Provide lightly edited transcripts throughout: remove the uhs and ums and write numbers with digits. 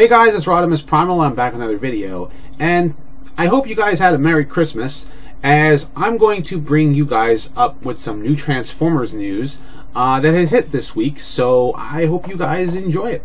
Hey guys, it's Optimus Prime. I'm back with another video, and I hope you guys had a Merry Christmas, as I'm going to bring you guys up with some new Transformers news that has hit this week, so I hope you guys enjoy it.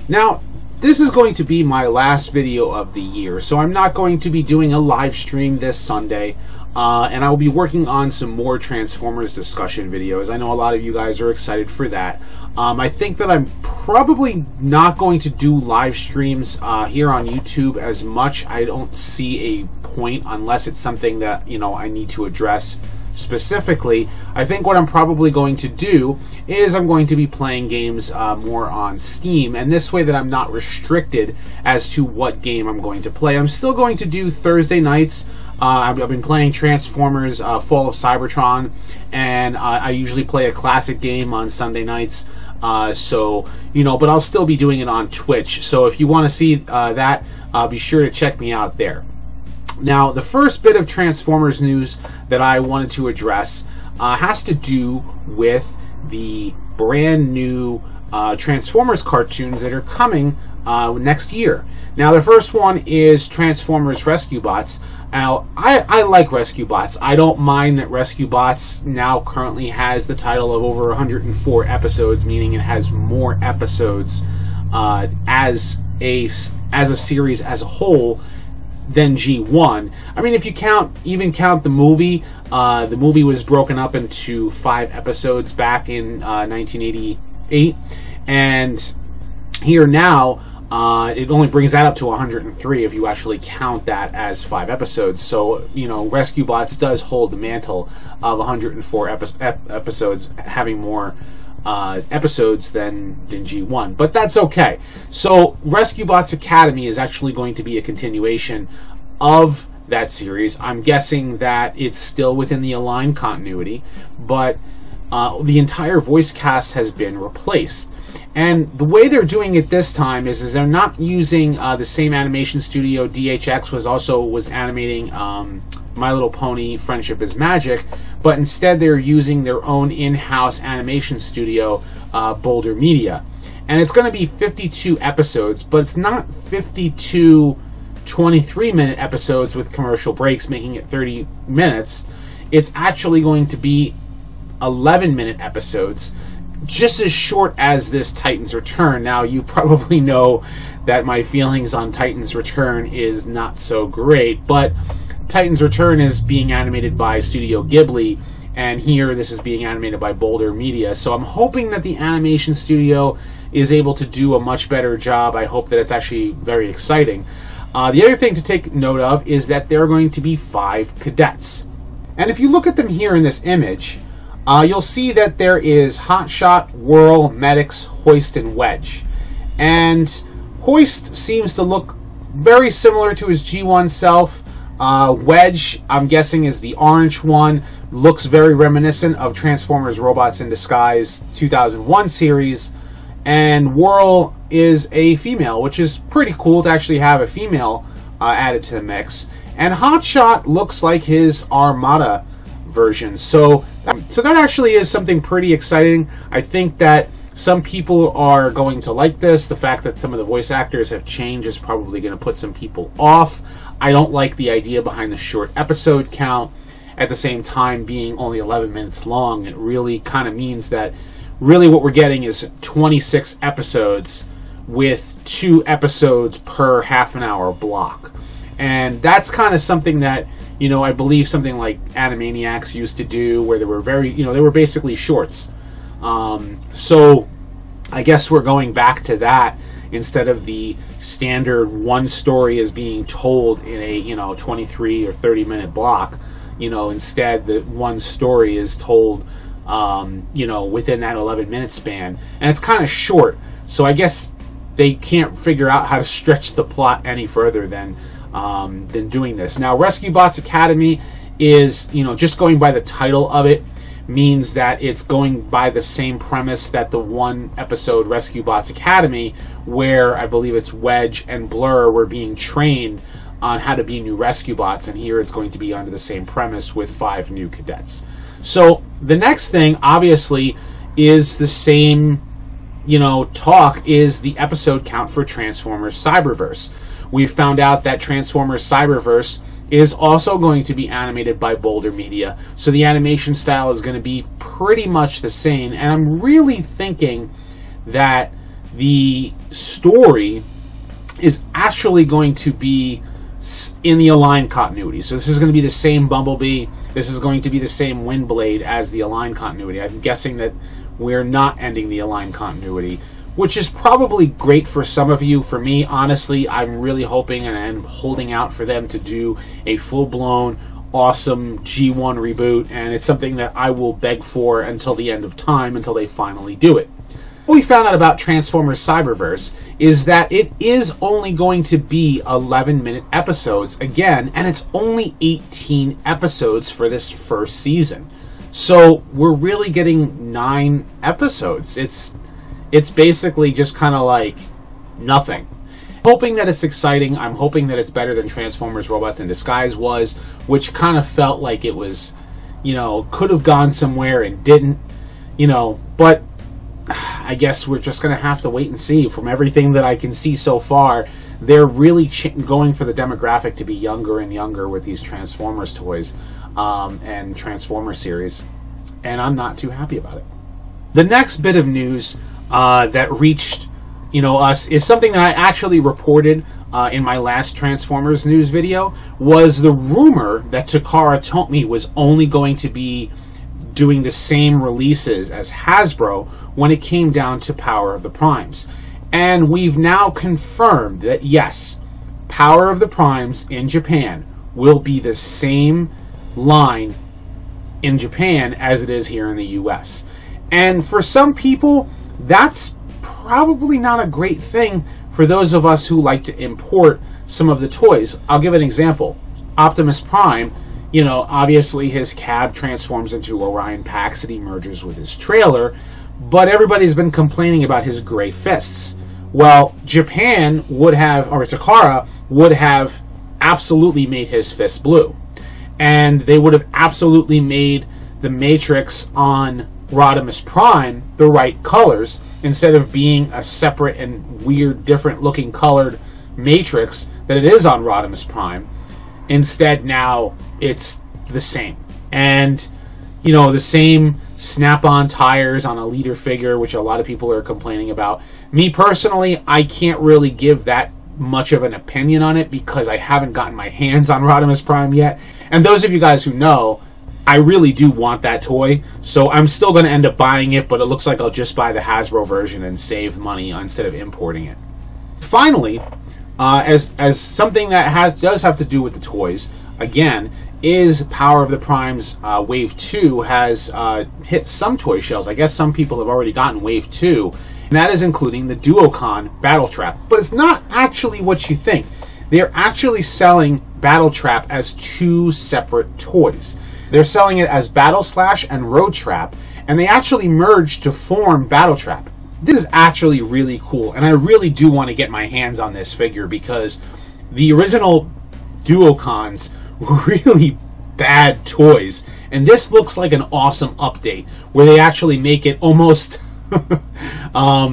Now, this is going to be my last video of the year, so I'm not going to be doing a live stream this Sunday, and I will be working on some more Transformers discussion videos. I know a lot of you guys are excited for that. I think that I'm probably not going to do live streams here on YouTube as much. I don't see a point unless it's something that, you know, I need to address specifically. I think what I'm probably going to do is I'm going to be playing games more on Steam, and this way that I'm not restricted as to what game I'm going to play. I'm still going to do Thursday nights. I've been playing Transformers Fall of Cybertron, and I usually play a classic game on Sunday nights. So, you know, but I'll still be doing it on Twitch. So if you want to see that, be sure to check me out there. Now, the first bit of Transformers news that I wanted to address has to do with the brand new Transformers cartoons that are coming next year. Now, the first one is Transformers Rescue Bots. Now, I like Rescue Bots. I don't mind that Rescue Bots now currently has the title of over 104 episodes, meaning it has more episodes as a series as a whole than G1. I mean, if you even count the movie was broken up into 5 episodes back in 1988, and here now it only brings that up to 103 if you actually count that as 5 episodes. So, you know, Rescue Bots does hold the mantle of 104 episodes, having more episodes than G1, but that's okay. So Rescue Bots Academy is actually going to be a continuation of that series. I'm guessing that it's still within the Align continuity, but the entire voice cast has been replaced. And the way they're doing it this time is they're not using the same animation studio DHX was animating My Little Pony Friendship is Magic, but instead they're using their own in-house animation studio, Boulder Media. And it's going to be 52 episodes, but it's not 52 23-minute episodes with commercial breaks making it 30 minutes. It's actually going to be 11-minute episodes, just as short as this Titans Return. Now, you probably know that my feelings on Titans Return is not so great, but Titans Return is being animated by Studio Ghibli, and here this is being animated by Boulder Media. So I'm hoping that the animation studio is able to do a much better job. I hope that it's actually very exciting. The other thing to take note of is that there are going to be 5 cadets. And if you look at them here in this image, you'll see that there is Hotshot, Whirl, Medics, Hoist, and Wedge. And Hoist seems to look very similar to his G1 self. Wedge, I'm guessing, is the orange one. Looks very reminiscent of Transformers Robots in Disguise 2001 series. And Whirl is a female, which is pretty cool to actually have a female added to the mix. And Hotshot looks like his Armada version. So that actually is something pretty exciting. I think that some people are going to like this. The fact that some of the voice actors have changed is probably going to put some people off. I don't like the idea behind the short episode count. At the same time, being only 11 minutes long, it really kind of means that really what we're getting is 26 episodes with 2 episodes per half-an-hour block. And that's kind of something that, you know, I believe something like Animaniacs used to do, where they were very, you know, they were basically shorts. So I guess we're going back to that instead of the standard one story is being told in a, you know, 23 or 30-minute block. You know, instead the one story is told, you know, within that 11-minute span. And it's kind of short, so I guess they can't figure out how to stretch the plot any further than doing this. Now, Rescue Bots Academy is, you know, just going by the title of it, means that it's going by the same premise that the one episode Rescue Bots Academy, where I believe it's Wedge and Blur were being trained on how to be new rescue bots, and here it's going to be under the same premise with 5 new cadets. So the next thing, obviously, is the same, talk, is the episode count for Transformers Cyberverse. We found out that Transformers Cyberverse is also going to be animated by Boulder Media, so the animation style is going to be pretty much the same, and I'm really thinking that the story is actually going to be in the aligned continuity. So this is going to be the same Bumblebee, this is going to be the same Windblade as the aligned continuity. I'm guessing that we're not ending the aligned continuity, which is probably great for some of you. For me, honestly, I'm really hoping and I'm holding out for them to do a full-blown, awesome G1 reboot, and it's something that I will beg for until the end of time, until they finally do it. What we found out about Transformers Cyberverse is that it is only going to be 11-minute episodes again, and it's only 18 episodes for this first season. So we're really getting 9 episodes. It's basically just kind of like nothing. Hoping that it's exciting. I'm hoping that it's better than Transformers Robots in Disguise was, which kind of felt like it was, could have gone somewhere and didn't, but I guess we're just going to have to wait and see. From everything that I can see so far, they're really going for the demographic to be younger and younger with these Transformers toys and Transformers series, and I'm not too happy about it. The next bit of news that reached us is something that I actually reported in my last Transformers news video, was the rumor that Takara Tomy was only going to be doing the same releases as Hasbro when it came down to Power of the Primes. And we've now confirmed that yes, Power of the Primes in Japan will be the same line in Japan as it is here in the US. And for some people, that's probably not a great thing for those of us who like to import some of the toys. I'll give an example. Optimus Prime, obviously his cab transforms into Orion Pax and he merges with his trailer, but everybody's been complaining about his gray fists. Well, Japan would have, or Takara would have absolutely made his fist blue. And they would have absolutely made the Matrix on Rodimus Prime the right colors, instead of being a separate and weird, different looking colored Matrix that it is on Rodimus Prime. Instead, now it's the same. And, the same snap-on tires on a leader figure, which a lot of people are complaining about. Me personally, I can't really give that much of an opinion on it because I haven't gotten my hands on Rodimus Prime yet. And those of you guys who know, I really do want that toy, so I'm still going to end up buying it, but it looks like I'll just buy the Hasbro version and save money instead of importing it. Finally, as something that does have to do with the toys, again, is Power of the Primes Wave 2 has hit some toy shelves. I guess some people have already gotten Wave 2, and that is including the Duocon Battle Trap. But it's not actually what you think. They're actually selling Battle Trap as 2 separate toys. They're selling it as Battle Slash and Road Trap, and they actually merged to form Battle Trap. This is actually really cool, and I really do want to get my hands on this figure because the original Duocons were really bad toys, and this looks like an awesome update where they actually make it almost they're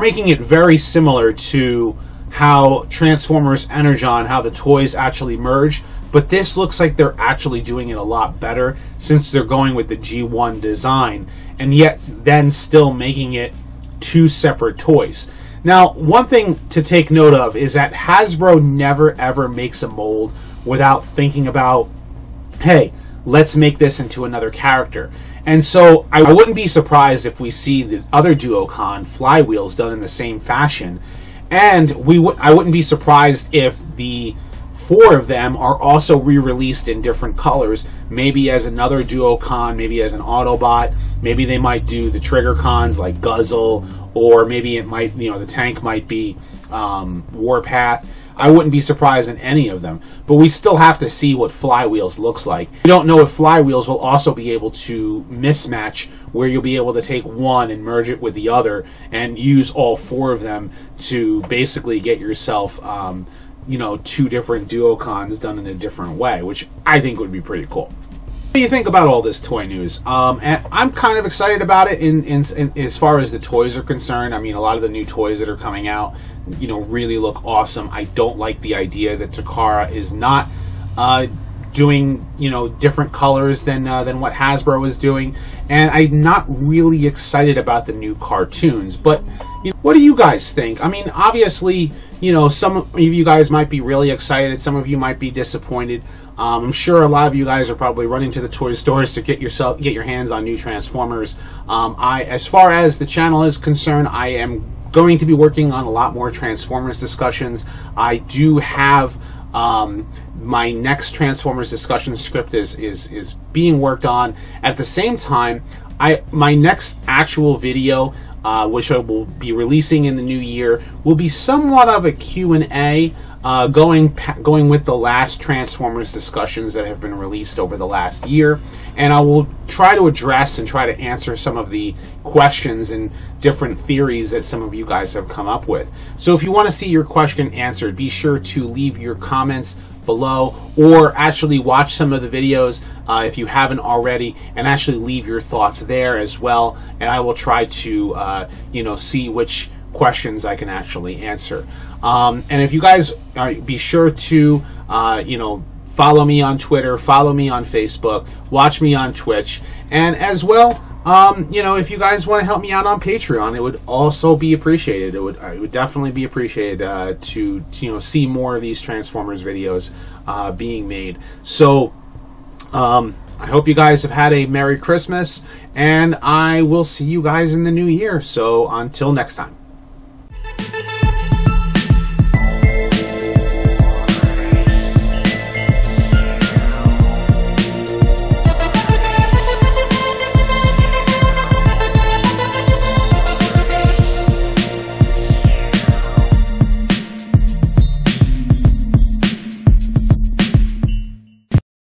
making it very similar to how Transformers Energon, how the toys actually merge, but this looks like they're actually doing it a lot better since they're going with the G1 design, and yet then still making it 2 separate toys. Now, one thing to take note of is that Hasbro never ever makes a mold without thinking about, hey, let's make this into another character. And so I wouldn't be surprised if we see the other Duocon flywheels done in the same fashion. And I wouldn't be surprised if the 4 of them are also re-released in different colors, maybe as another Duocon, maybe as an Autobot, maybe they might do the Trigger Cons like Guzzle, or maybe it might, the tank might be Warpath. I wouldn't be surprised in any of them, but we still have to see what Flywheels looks like. We don't know if Flywheels will also be able to mismatch, where you'll be able to take one and merge it with the other and use all 4 of them to basically get yourself you know, 2 different Duocons done in a different way, which I think would be pretty cool. What do you think about all this toy news? And I'm kind of excited about it in as far as the toys are concerned. I mean, a lot of the new toys that are coming out, you know, really look awesome. I don't like the idea that Takara is not doing, you know, different colors than what Hasbro is doing, and I'm not really excited about the new cartoons. But you know, what do you guys think? I mean, obviously, you know, some of you guys might be really excited, some of you might be disappointed. I'm sure a lot of you guys are probably running to the toy stores to get your hands on new Transformers. As far as the channel is concerned, I am going to be working on a lot more Transformers discussions. I do have my next Transformers discussion script is being worked on. At the same time, my next actual video, which I will be releasing in the new year, will be somewhat of a Q&A, going with the last Transformers discussions that have been released over the last year, and I will try to address and try to answer some of the questions and different theories that some of you guys have come up with. So if you want to see your question answered, be sure to leave your comments below, or actually watch some of the videos if you haven't already, and actually leave your thoughts there as well, and I will try to you know, see which questions I can actually answer. And if you guys be sure to you know, follow me on Twitter, follow me on Facebook, watch me on Twitch, and as well, you know, if you guys want to help me out on Patreon, it would also be appreciated. It would definitely be appreciated to you know, see more of these Transformers videos being made. So I hope you guys have had a Merry Christmas, and I will see you guys in the new year. So until next time.